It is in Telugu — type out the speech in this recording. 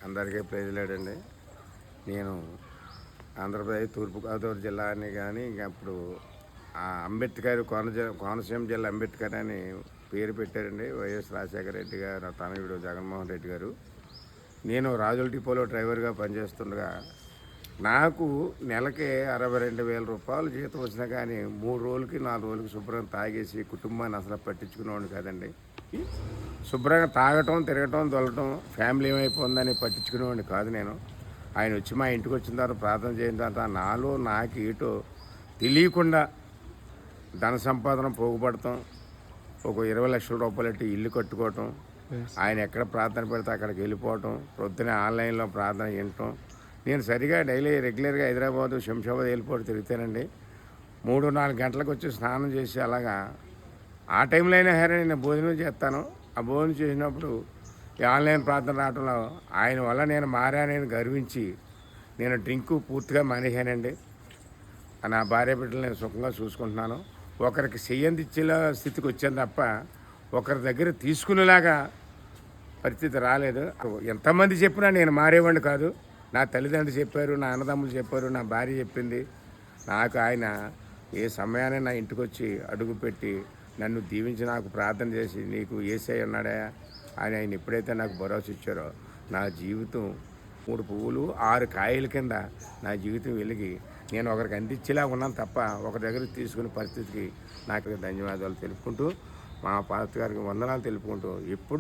అందరికీ ప్రైజ్లాడండి. నేను ఆంధ్రప్రదేశ్ తూర్పుగోదావరి జిల్లా అని కానీ ఇంకా అప్పుడు అంబేద్కర్ కోనసీమ జిల్లా అంబేద్కర్ అని పేరు పెట్టారండి. వైఎస్ రాజశేఖర రెడ్డి గారు తనయుడు జగన్మోహన్ రెడ్డి గారు. నేను రాజుల డిపోలో డ్రైవర్గా పనిచేస్తుండగా నాకు నెలకి 62,000 రూపాయలు జీతం వచ్చినా కానీ 3 రోజులకి 4 రోజులకి శుభ్రంగా తాగేసి కుటుంబాన్ని అసలు పట్టించుకునేవాడిని కాదండి. శుభ్రంగా తాగటం, తిరగటం, దొల్లటం, ఫ్యామిలీ ఏమైపోతుందని పట్టించుకునేవాడిని కాదు నేను. ఆయన వచ్చి మా ఇంటికి వచ్చిన తర్వాత ప్రార్థన చేసిన తర్వాత నాలో నాకు ఏటో తెలియకుండా ధన సంపాదన పోగుపడటం, ఒక 20 లక్షల రూపాయలు పెట్టి ఇల్లు కట్టుకోవటం, ఆయన ఎక్కడ ప్రార్థన పెడితే అక్కడికి వెళ్ళిపోవటం, పొద్దున్నే ఆన్లైన్లో ప్రార్థన వినటం. నేను సరిగా డైలీ రెగ్యులర్గా హైదరాబాదు, శంషాబాద్ వెళ్ళిపోవడం తిరుగుతానండి. 3-4 గంటలకు వచ్చి స్నానం చేసి అలాగా ఆ టైంలో అయినా సరే నేను భోజనం చేస్తాను. ఆ భోజనం చేసినప్పుడు ఈ ఆన్లైన్ ప్రార్థన రావడంలో ఆయన వల్ల నేను మారానని గర్వించి నేను డ్రింకు పూర్తిగా మానేశానండి. నా భార్య బిడ్డలు నేను సుఖంగా చూసుకుంటున్నాను. ఒకరికి చెయ్యందిచ్చేలా స్థితికి వచ్చాను తప్ప ఒకరి దగ్గర తీసుకునేలాగా పరిస్థితి రాలేదు. ఎంతమంది చెప్పినా నేను మారేవాడిని కాదు. నా తల్లిదండ్రులు చెప్పారు, నా అన్నదమ్ములు చెప్పారు, నా భార్య చెప్పింది. నాకు ఆయన ఏ సమయాన్ని నా ఇంటికి వచ్చి అడుగుపెట్టి నన్ను దీవించి నాకు ప్రార్థన చేసి నీకు యేసయ్య ఉన్నాడా అని ఆయన ఎప్పుడైతే నాకు భరోసా ఇచ్చారో నా జీవితం 3 పువ్వులు 6 కాయల కింద నా జీవితం వెలిగి నేను ఒకరికి అందించేలా ఉన్నాను తప్ప ఒకరి దగ్గర తీసుకునే పరిస్థితికి నాకు ధన్యవాదాలు తెలుపుకుంటూ మా పాత గారికి వందనాలు తెలుపుకుంటూ ఎప్పుడు